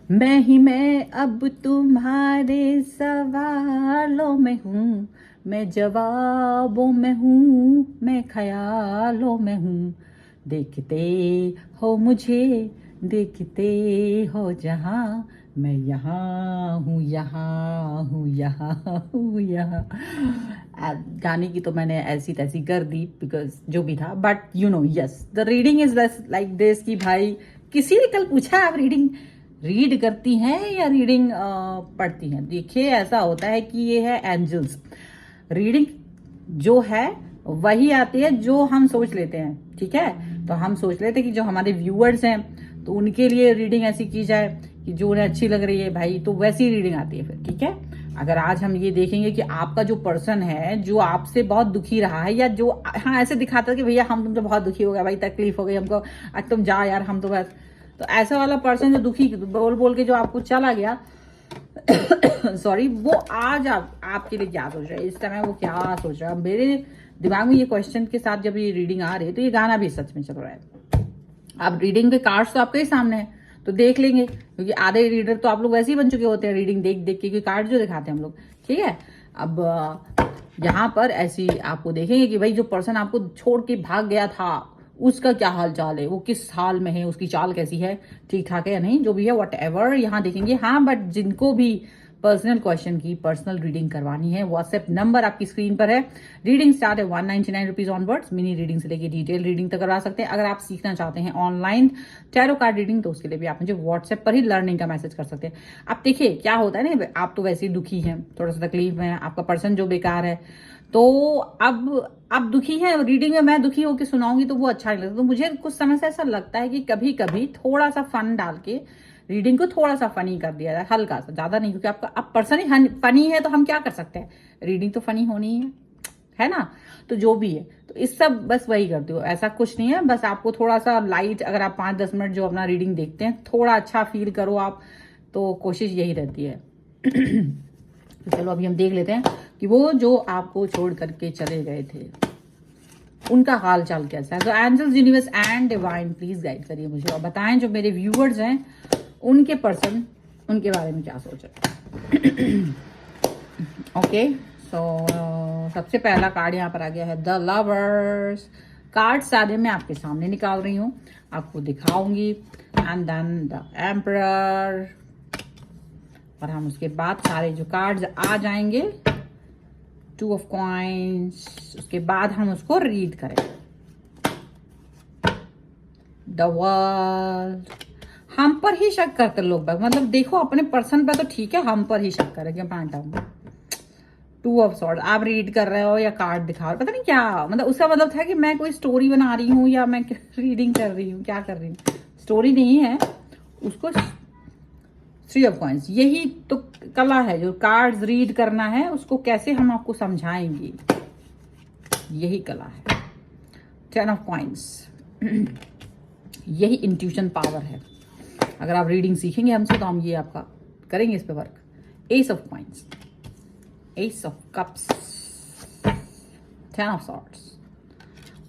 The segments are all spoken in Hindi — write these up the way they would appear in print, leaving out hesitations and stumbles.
मैं ही मैं अब तुम्हारे सवालों में हूँ, मैं जवाबों में हूँ, मैं ख्यालों में हूँ। देखते हो मुझे, देखते हो जहाँ, मैं यहाँ हूँ, यहाँ हूँ, यहाँ हूँ, यहाँ। गाने की तो मैंने ऐसी तैसी कर दी बिकॉज जो भी था, but you know yes the reading is like this कि भाई किसी ने कल पूछा आप रीडिंग रीड करती हैं या रीडिंग पढ़ती हैं। देखिए ऐसा होता है कि ये है एंजल्स रीडिंग जो है वही आती है जो हम सोच लेते हैं। ठीक है, तो हम सोच लेते हैं कि जो हमारे व्यूअर्स हैं तो उनके लिए रीडिंग ऐसी की जाए कि जो उन्हें अच्छी लग रही है भाई, तो वैसी रीडिंग आती है फिर। ठीक है, अगर आज हम ये देखेंगे कि आपका जो पर्सन है जो आपसे बहुत दुखी रहा है, या जो हाँ ऐसे दिखाता है कि भैया हम तुमसे बहुत दुखी हो गया भाई, तकलीफ हो गई हमको, आज तुम जा यार हम तो बस, तो ऐसा वाला पर्सन जो दुखी बोल बोल के जो आपको चला गया सॉरी, वो आज आपके लिए क्या सोच रहा है, इस समय वो क्या सोच रहा है। मेरे दिमाग में ये क्वेश्चन के साथ जब ये रीडिंग आ रही है तो ये गाना भी सच में चल रहा है। अब रीडिंग के कार्ड्स तो आपके ही सामने है तो देख लेंगे, क्योंकि आधे रीडर तो आप लोग वैसे ही बन चुके होते हैं रीडिंग देख देख के, क्योंकि कार्ड जो दिखाते हैं हम लोग। ठीक है, अब यहाँ पर ऐसी आपको देखेंगे कि भाई जो पर्सन आपको छोड़ के भाग गया था उसका क्या हाल चाल है, वो किस हाल में है, उसकी चाल कैसी है, ठीक ठाक है या नहीं, जो भी है वट एवर यहाँ देखेंगे। हाँ, बट जिनको भी पर्सनल क्वेश्चन की पर्सनल रीडिंग करवानी है, व्हाट्सएप नंबर आपकी स्क्रीन पर है। रीडिंग स्टार्ट है 199 रुपीज ऑनवर्ड्स। मिनी रीडिंग से लेके डिटेल रीडिंग तक करवा सकते हैं। अगर आप सीखना चाहते हैं ऑनलाइन टैरो कार्ड रीडिंग तो उसके लिए भी आप मुझे व्हाट्सएप पर ही लर्निंग का मैसेज कर सकते हैं। अब देखिए क्या होता है ना, आप तो वैसे ही दुखी हैं, थोड़ा सा तकलीफ में, आपका पर्सन जो बेकार है, तो अब आप दुखी हैं, रीडिंग में मैं दुखी होकर सुनाऊंगी तो वो अच्छा नहीं लगता। तो मुझे कुछ समय से ऐसा लगता है कि कभी कभी थोड़ा सा फन डाल के रीडिंग को थोड़ा सा फनी कर दिया जाए, हल्का सा, ज्यादा नहीं, क्योंकि आपका अब पर्सन ही फनी है तो हम क्या कर सकते हैं, रीडिंग तो फनी होनी है ना। तो जो भी है तो इस सब बस वही करती हो, ऐसा कुछ नहीं है, बस आपको थोड़ा सा लाइट, अगर आप 5-10 मिनट जो अपना रीडिंग देखते हैं थोड़ा अच्छा फील करो आप, तो कोशिश यही रहती है। तो चलो अभी हम देख लेते हैं कि वो जो आपको छोड़ करके चले गए थे उनका हाल चाल कैसा है। तो angels, universe and divine please guide करिए मुझे और बताएं जो मेरे व्यूअर्स हैं उनके पर्सन उनके बारे में क्या सोच रहे हैं। ओके, सो सबसे पहला कार्ड यहाँ पर आ गया है द लवर्स। कार्ड सारे मैं आपके सामने निकाल रही हूँ, आपको दिखाऊंगी, एंड देन द एम्परर, और हम उसके बाद सारे जो कार्ड्स आ जाएंगे, 2 ऑफ कॉइंस, उसके बाद हम उसको रीड करेंगे। द वर्ल्ड, हम पर ही शक करते लोग, मतलब देखो अपने पर्सन पर तो ठीक है, हम पर ही शक करेंगे पांटा। 2 ऑफ सॉर्ड, आप रीड कर रहे हो या कार्ड दिखा रहे हो, पता नहीं क्या मतलब, उसका मतलब था कि मैं कोई स्टोरी बना रही हूँ या मैं रीडिंग कर रही हूँ, क्या कर रही हूँ, स्टोरी नहीं है उसको। 3 ऑफ कॉइंस, यही तो कला है, जो कार्ड्स रीड करना है उसको कैसे हम आपको समझाएंगे, यही कला है। 10 ऑफ कॉइंस, यही इंट्यूशन पावर है। अगर आप रीडिंग सीखेंगे हमसे तो हम ये आपका करेंगे इस पे work. S of coins, S of cups, 10 of swords,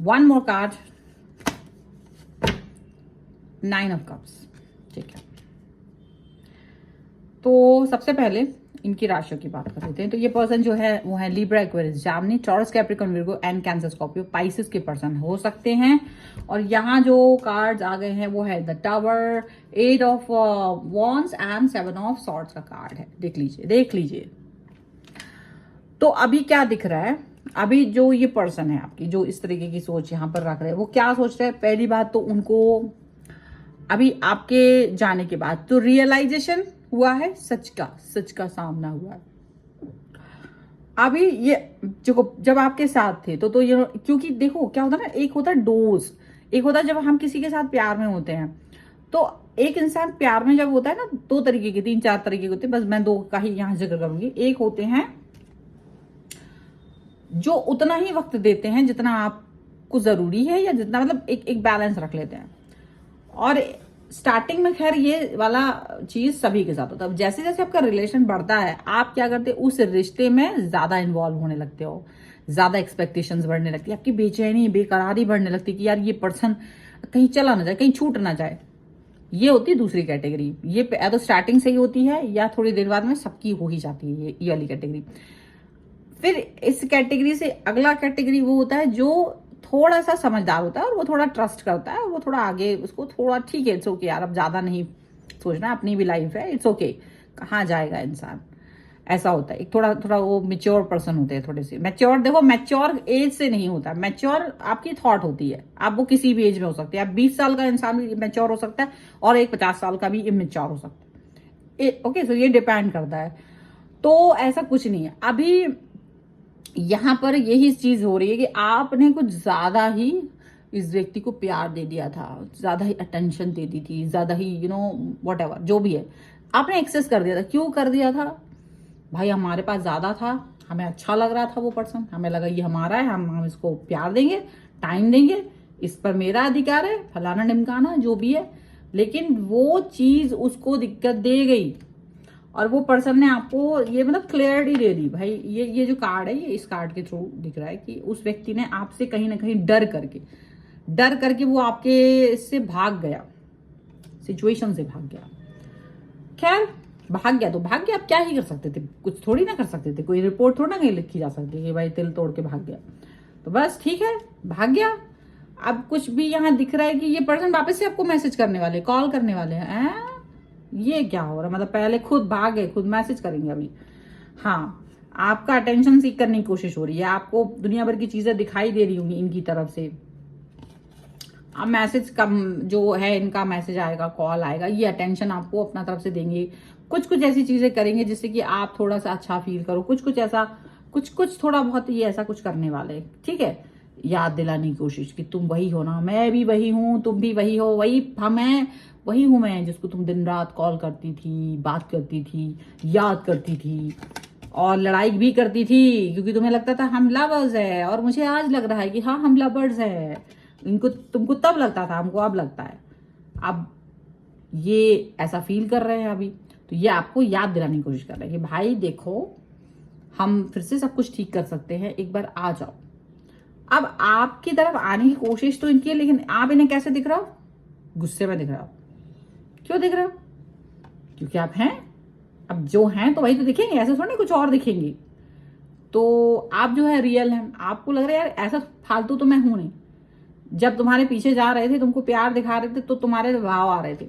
1 more card, 9 of cups. ठीक है, तो सबसे पहले इनकी राशियों की बात कर लेते हैं। तो ये पर्सन जो है वो है Libra, Aquarius, Jamini, taurus, Capricorn, Virgo and cancer, Scorpio, Pisces के पर्सन हो सकते हैं। और यहाँ जो कार्ड्स आ गए हैं वो है the tower, 8 of wands and 7 of swords का कार्ड है। देख लीजिए देख लीजिए। तो अभी क्या दिख रहा है, अभी जो ये पर्सन है आपकी जो इस तरीके की सोच यहाँ पर रख रहे हैं, वो क्या सोच रहे हैं, पहली बात तो उनको अभी आपके जाने के बाद तो रियलाइजेशन हुआ है, सच का सामना हुआ है। अभी ये जो जब आपके साथ थे तो ये, क्योंकि देखो क्या होता है ना, एक होता है डोज, एक होता है जब हम किसी के साथ प्यार में होते हैं। तो एक इंसान प्यार में जब होता है ना, 2 तरीके के, 3-4 तरीके के होते हैं, बस मैं 2 का ही यहां जिक्र करूंगी। एक होते हैं जो उतना ही वक्त देते हैं जितना आपको जरूरी है, या जितना मतलब एक बैलेंस रख लेते हैं। और स्टार्टिंग में खैर ये वाला चीज सभी के साथ होता है। जैसे जैसे आपका रिलेशन बढ़ता है आप क्या करते हैं, उस रिश्ते में ज्यादा इन्वॉल्व होने लगते हो, ज्यादा एक्सपेक्टेशंस बढ़ने लगती है, आपकी बेचैनी बेकरारी बढ़ने लगती है कि यार ये पर्सन कहीं चला ना जाए, कहीं छूट ना जाए। ये होती है दूसरी कैटेगरी। ये या तो स्टार्टिंग से ही होती है या थोड़ी देर बाद में सबकी हो ही जाती है ये वाली कैटेगरी। फिर इस कैटेगरी से अगला कैटेगरी वो होता है जो थोड़ा सा समझदार होता है और वो थोड़ा ट्रस्ट करता है, वो थोड़ा आगे उसको थोड़ा ठीक है, इट्स ओके यार, अब ज्यादा नहीं सोचना, अपनी भी लाइफ है, इट्स ओके, कहाँ जाएगा इंसान, ऐसा होता है। एक थोड़ा थोड़ा वो मेच्योर पर्सन होते हैं, थोड़े से मेच्योर। देखो मेच्योर एज से नहीं होता, मेच्योर आपकी थॉट होती है। आप वो किसी भी एज में हो सकती है, आप 20 साल का इंसान भी मेच्योर हो सकता है और एक 50 साल का भी इमेच्योर हो सकता है। ओके, सो ये डिपेंड करता है। तो ऐसा कुछ नहीं है। अभी यहां पर यही चीज हो रही है कि आपने कुछ ज्यादा ही इस व्यक्ति को प्यार दे दिया था, ज्यादा ही अटेंशन दे दी थी, ज्यादा ही वट एवर जो भी है आपने एक्सेस कर दिया था। क्यों कर दिया था भाई? हमारे पास ज्यादा था, हमें अच्छा लग रहा था वो पर्सन, हमें लगा ये हमारा है, हम इसको प्यार देंगे, टाइम देंगे, इस पर मेरा अधिकार है, फलाना ढिमकाना जो भी है। लेकिन वो चीज उसको दिक्कत दे गई और वो पर्सन ने आपको ये मतलब क्लियरिटी दे दी। भाई ये जो कार्ड है, ये इस कार्ड के थ्रू दिख रहा है कि उस व्यक्ति ने आपसे कहीं ना कहीं डर करके वो आपके से भाग गया, सिचुएशन से भाग गया। खैर भाग गया तो भाग गया, आप क्या ही कर सकते थे? कुछ थोड़ी ना कर सकते थे, कोई रिपोर्ट थोड़ा ना कहीं लिखी जा सकती कि भाई तिल तोड़ के भाग गया। तो बस ठीक है, भाग गया। अब कुछ भी यहाँ दिख रहा है कि ये पर्सन वापस से आपको मैसेज करने वाले, कॉल करने वाले हैं। ये क्या हो रहा है? मतलब पहले खुद भाग गए, खुद मैसेज करेंगे अभी। हाँ, आपका अटेंशन सीख करने की कोशिश हो रही है, आपको दुनिया भर की चीजें दिखाई दे रही होंगी इनकी तरफ से। अब मैसेज कम जो है, इनका मैसेज आएगा, कॉल आएगा, ये अटेंशन आपको अपना तरफ से देंगे। कुछ ऐसी चीजें करेंगे जिससे कि आप थोड़ा सा अच्छा फील करो। कुछ ऐसा कुछ थोड़ा बहुत ये ऐसा कुछ करने वाले, ठीक है। याद दिलाने की कोशिश कि तुम वही हो ना, मैं भी वही हूं, तुम भी वही हो, वही हूं मैं जिसको तुम दिन रात कॉल करती थी, बात करती थी, याद करती थी और लड़ाई भी करती थी, क्योंकि तुम्हें लगता था हम लवर्स है। और मुझे आज लग रहा है कि हाँ हम लवर्स है। तुमको तब लगता था, हमको अब लगता है। अब ये ऐसा फील कर रहे हैं अभी, तो ये आपको याद दिलाने की कोशिश कर रहे हैं कि भाई देखो, हम फिर से सब कुछ ठीक कर सकते हैं, एक बार आ जाओ। अब आपकी तरफ आने की कोशिश तो इनकी है, लेकिन आप इन्हें कैसे दिख रहा हो? गुस्से में दिख रहा हो। क्यों दिख रहा हो? क्योंकि आप हैं। अब जो हैं तो वही तो दिखेंगे, ऐसे थोड़ी कुछ और दिखेंगे। तो आप जो है रियल हैं। आपको लग रहा है यार ऐसा फालतू तो मैं हूं नहीं। जब तुम्हारे पीछे जा रहे थे, तुमको प्यार दिखा रहे थे, तो तुम्हारे भाव आ रहे थे।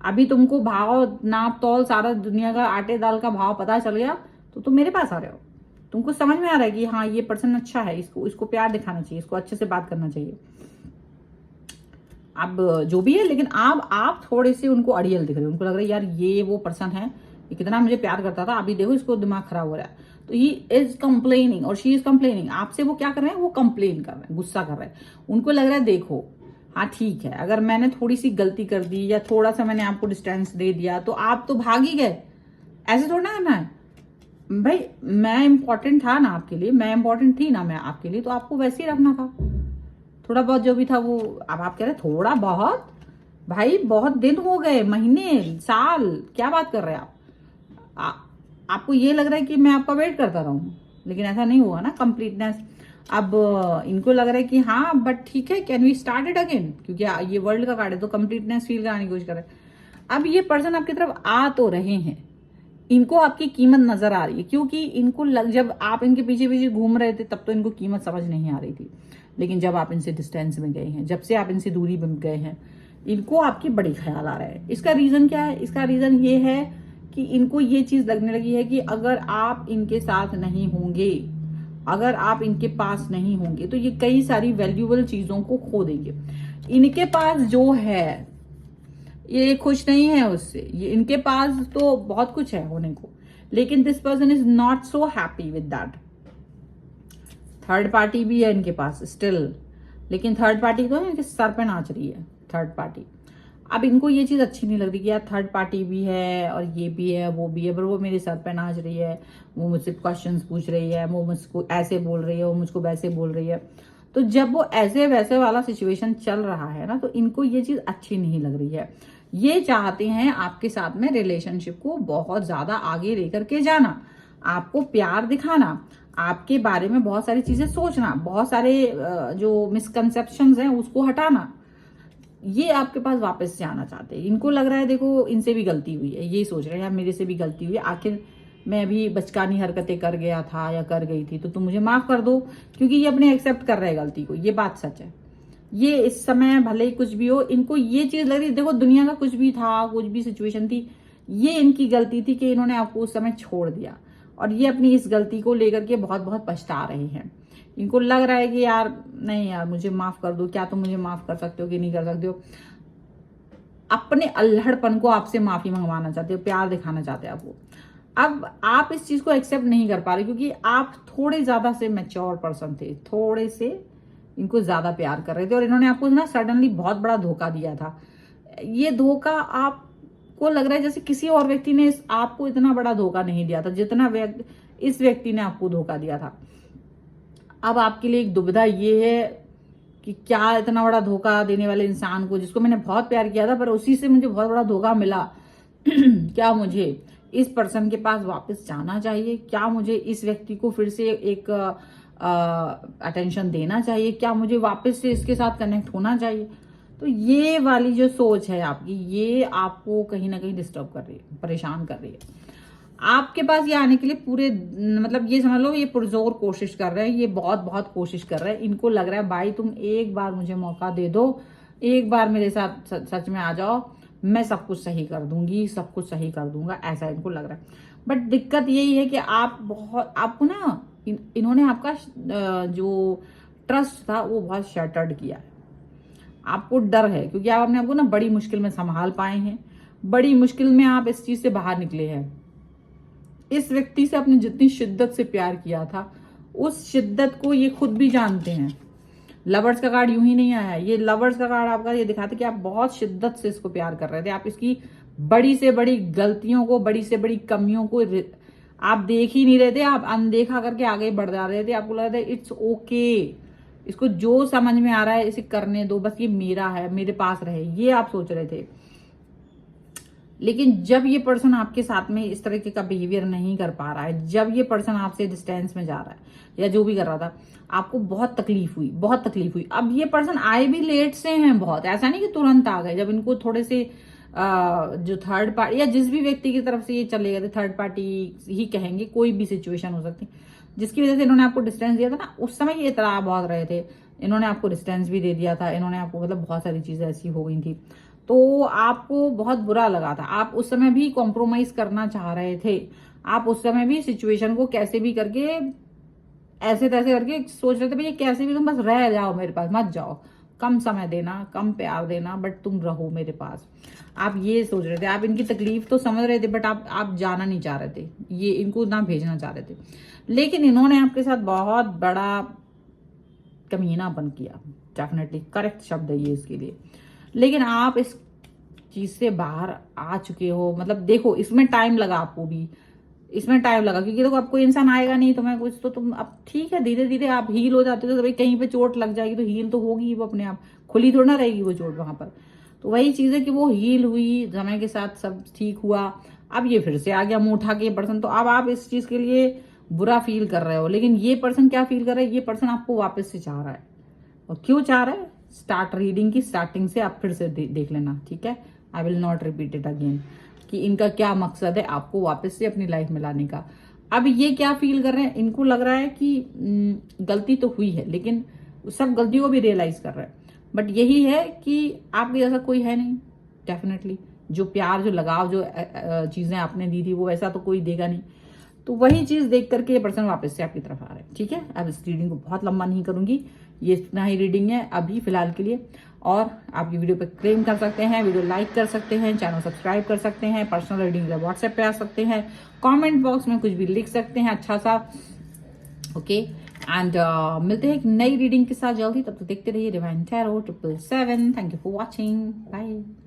अभी तुमको भाव, नाप तौल, सारा दुनिया का आटे दाल का भाव पता चल गया, तो तुम मेरे पास आ रहे हो। तुमको समझ में आ रहा है कि हाँ ये पर्सन अच्छा है, इसको प्यार दिखाना चाहिए, इसको अच्छे से बात करना चाहिए। अब जो भी है, लेकिन आप थोड़े से उनको अड़ियल दिख रहे हो। उनको लग रहा है यार ये वो पर्सन है, ये कितना मुझे प्यार करता था, अभी देखो इसको दिमाग खराब हो रहा है। तो ही इज कंप्लेनिंग और शी इज कंप्लेनिंग। आपसे वो क्या कर रहे हैं? वो कंप्लेन कर रहे हैं, गुस्सा कर रहे हैं। उनको लग रहा है देखो, हाँ ठीक है, अगर मैंने थोड़ी सी गलती कर दी या थोड़ा सा मैंने आपको डिस्टेंस दे दिया तो आप तो भाग ही गए। ऐसे थोड़ा ना करना है भाई। मैं इंपॉर्टेंट था ना आपके लिए, मैं इंपॉर्टेंट थी ना मैं आपके लिए, तो आपको वैसे ही रखना था। थोड़ा बहुत जो भी था वो, अब आप कह रहे थोड़ा बहुत, भाई बहुत दिन हो गए, महीने, साल, क्या बात कर रहे हैं आप? आपको ये लग रहा है कि मैं आपका वेट करता रहूं, लेकिन ऐसा नहीं हुआ ना कंप्लीटनेस। अब इनको लग रहा है कि हाँ बट ठीक है, can we start it again, क्योंकि ये वर्ल्ड का कार्ड है तो कंप्लीटनेस फील कराने की कोशिश कर रहे हैं। अब ये पर्सन आपकी तरफ आ तो रहे हैं, इनको आपकी कीमत नजर आ रही है, क्योंकि इनको जब आप इनके पीछे पीछे घूम रहे थे तब तो इनको कीमत समझ नहीं आ रही थी। लेकिन जब आप इनसे डिस्टेंस में गए हैं, जब से आप इनसे दूरी में गए हैं, इनको आपकी बड़ी ख्याल आ रहा है। इसका रीजन क्या है? इसका रीजन ये है कि इनको ये चीज लगने लगी है कि अगर आप इनके साथ नहीं होंगे, अगर आप इनके पास नहीं होंगे, तो ये कई सारी वैल्यूएबल चीजों को खो देंगे। इनके पास जो है ये खुश नहीं है उससे, ये इनके पास तो बहुत कुछ है होने को, लेकिन this person is not so happy with that. Third party भी है इनके पास स्टिल, लेकिन थर्ड पार्टी तो इनके सर पे नाच रही है, थर्ड पार्टी। अब इनको ये चीज अच्छी नहीं लग रही कि यार थर्ड पार्टी भी है और ये भी है वो भी है, पर वो मेरे सर पे नाच रही है, वो मुझसे क्वेश्चंस पूछ रही है, वो मुझको ऐसे बोल रही है, वो मुझको वैसे बोल रही है। तो जब वो ऐसे वैसे वाला सिचुएशन चल रहा है ना, तो इनको ये चीज अच्छी नहीं लग रही है। ये चाहते हैं आपके साथ में रिलेशनशिप को बहुत ज्यादा आगे लेकर के जाना, आपको प्यार दिखाना, आपके बारे में बहुत सारी चीजें सोचना, बहुत सारे जो मिसकंसेप्शंस हैं उसको हटाना। ये आपके पास वापस से आना चाहते हैं। इनको लग रहा है देखो इनसे भी गलती हुई है, ये सोच रहे हैं यार मेरे से भी गलती हुई है, आखिर मैं भी बचकानी हरकतें कर गया था या कर गई थी तो तुम मुझे माफ कर दो, क्योंकि ये अपने एक्सेप्ट कर रहे हैं गलती को। ये बात सच है। ये इस समय भले ही कुछ भी हो, इनको ये चीज लग रही देखो दुनिया का कुछ भी था, कुछ भी सिचुएशन थी, ये इनकी गलती थी कि इन्होंने आपको उस समय छोड़ दिया, और ये अपनी इस गलती को लेकर के बहुत बहुत पछता रहे हैं। इनको लग रहा है कि यार नहीं यार मुझे माफ कर दो, क्या तुम मुझे माफ कर सकते हो कि नहीं कर सकते हो। अपने अल्हड़पन को आपसे माफी मंगवाना चाहते हो, प्यार दिखाना चाहते हैं आपको। अब आप इस चीज को एक्सेप्ट नहीं कर पा रहे क्योंकि आप थोड़े ज्यादा से मैच्योर पर्सन थे, थोड़े से इनको ज्यादा प्यार कर रहे थे, और इन्होंने आपको ना सडनली बहुत बड़ा धोखा दिया था। ये धोखा आपको लग रहा है जैसे किसी और व्यक्ति ने आपको इतना बड़ा धोखा नहीं दिया था जितना इस व्यक्ति ने आपको धोखा दिया था। अब आपके लिए एक दुविधा ये है कि क्या इतना बड़ा धोखा देने वाले इंसान को, जिसको मैंने बहुत प्यार किया था पर उसी से मुझे बहुत बड़ा धोखा मिला, क्या मुझे इस पर्सन के पास वापस जाना चाहिए? क्या मुझे इस व्यक्ति को फिर से एक अटेंशन देना चाहिए? क्या मुझे वापस से इसके साथ कनेक्ट होना चाहिए? तो ये वाली जो सोच है आपकी, ये आपको कहीं ना कहीं डिस्टर्ब कर रही है, परेशान कर रही है। आपके पास ये आने के लिए पूरे मतलब ये समझ लो ये पुरजोर कोशिश कर रहे हैं, ये बहुत बहुत कोशिश कर रहे हैं। इनको लग रहा है भाई तुम एक बार मुझे मौका दे दो, एक बार मेरे साथ सच में आ जाओ, मैं सब कुछ सही कर दूंगी, सब कुछ सही कर दूंगा, ऐसा इनको लग रहा है। बट दिक्कत यही है कि आपको ना इन्होंने आपका जो ट्रस्ट था वो बहुत शैटर्ड किया है। आपको डर है क्योंकि आप अपने आपको ना बड़ी मुश्किल में संभाल पाए हैं, बड़ी मुश्किल में आप इस चीज से बाहर निकले हैं। इस व्यक्ति से आपने जितनी शिद्दत से प्यार किया था उस शिद्दत को ये खुद भी जानते हैं। लवर्स का कार्ड यूं ही नहीं आया, ये लवर्स का कार्ड आपका ये दिखाता कि आप बहुत शिद्दत से इसको प्यार कर रहे थे। आप इसकी बड़ी से बड़ी गलतियों को, बड़ी से बड़ी कमियों को आप देख ही नहीं रहे थे, आप अनदेखा करके आगे बढ़ जा रहे थे। आपको लग रहा था इट्स ओके, इसको जो समझ में आ रहा है इसे करने दो, बस ये मेरा है, मेरे पास रहे, ये आप सोच रहे थे। लेकिन जब ये पर्सन आपके साथ में इस तरीके का बिहेवियर नहीं कर पा रहा है, जब ये पर्सन आपसे डिस्टेंस में जा रहा है या जो भी कर रहा था, आपको बहुत तकलीफ हुई, बहुत तकलीफ हुई। अब ये पर्सन आए भी लेट से हैं बहुत, ऐसा नहीं कि तुरंत आ गए। जब इनको थोड़े से जो थर्ड पार्टी या जिस भी व्यक्ति की तरफ से ये चले गए थे, थर्ड पार्टी ही कहेंगे, कोई भी सिचुएशन हो सकती जिसकी वजह से इन्होंने आपको डिस्टेंस दिया था ना, उस समय ये इतराब बहुत रहे थे, इन्होंने आपको डिस्टेंस भी दे दिया था, इन्होंने आपको मतलब बहुत सारी चीजें ऐसी हो गई थी, तो आपको बहुत बुरा लगा था। आप उस समय भी कॉम्प्रोमाइज करना चाह रहे थे, आप उस समय भी सिचुएशन को कैसे भी करके ऐसे तैसे करके सोच रहे थे भैया कैसे भी तुम बस रह जाओ मेरे पास, मत जाओ, कम समय देना, कम प्यार देना, बट तुम रहो मेरे पास। आप ये सोच रहे थे, आप इनकी तकलीफ तो समझ रहे थे, बट आप जाना नहीं चाह रहे थे, ये इनको ना भेजना चाह रहे थे। लेकिन इन्होंने आपके साथ बहुत बड़ा कमीनापन किया, डेफिनेटली करेक्ट शब्द है ये इसके लिए। लेकिन आप इस चीज से बाहर आ चुके हो। मतलब देखो इसमें टाइम लगा, आपको भी इसमें टाइम लगा, क्योंकि देखो अब कोई इंसान आएगा नहीं तुम्हें कुछ, तो तुम अब ठीक है धीरे धीरे आप हील हो जाते हो। तो भाई कहीं पे चोट लग जाएगी तो हील तो होगी वो अपने आप, खुली थोड़ा ना रहेगी वो चोट वहां पर। तो वही चीज है कि वो हील हुई, समय के साथ सब ठीक हुआ। अब ये फिर से आ गया मुंह के पर्सन, तो अब आप इस चीज के लिए बुरा फील कर रहे हो। लेकिन ये पर्सन क्या फील कर रहा है, ये पर्सन आपको वापस से चाह रहा है। और क्यों चाह रहा है, स्टार्ट रीडिंग की स्टार्टिंग से आप फिर से देख लेना, ठीक है। I will not repeat it again कि इनका क्या मकसद है आपको वापस से अपनी लाइफ में लाने का। अब ये क्या फील कर रहे हैं, इनको लग रहा है कि गलती तो हुई है, लेकिन सब गलतियों को भी रियलाइज कर रहे हैं। बट यही है कि आपके जैसा कोई है नहीं, डेफिनेटली जो प्यार, जो लगाव, जो चीजें आपने दी थी वो ऐसा तो कोई देगा नहीं। तो वही चीज देख करके ये पर्सन वापस से आपकी तरफ आ रहे हैं, ठीक है। अब इस रीडिंग को बहुत लंबा नहीं करूंगी, ये इतना ही रीडिंग है अभी फिलहाल के लिए। और आप ये वीडियो पे क्लेम कर सकते हैं, वीडियो लाइक कर सकते हैं, चैनल सब्सक्राइब कर सकते हैं, पर्सनल रीडिंग के व्हाट्सएप पे आ सकते हैं, कमेंट बॉक्स में कुछ भी लिख सकते हैं अच्छा सा, ओके। एंड मिलते हैं एक नई रीडिंग के साथ जल्दी, तब तक देखते रहिए divine tarot 777। Thank you for watching, bye.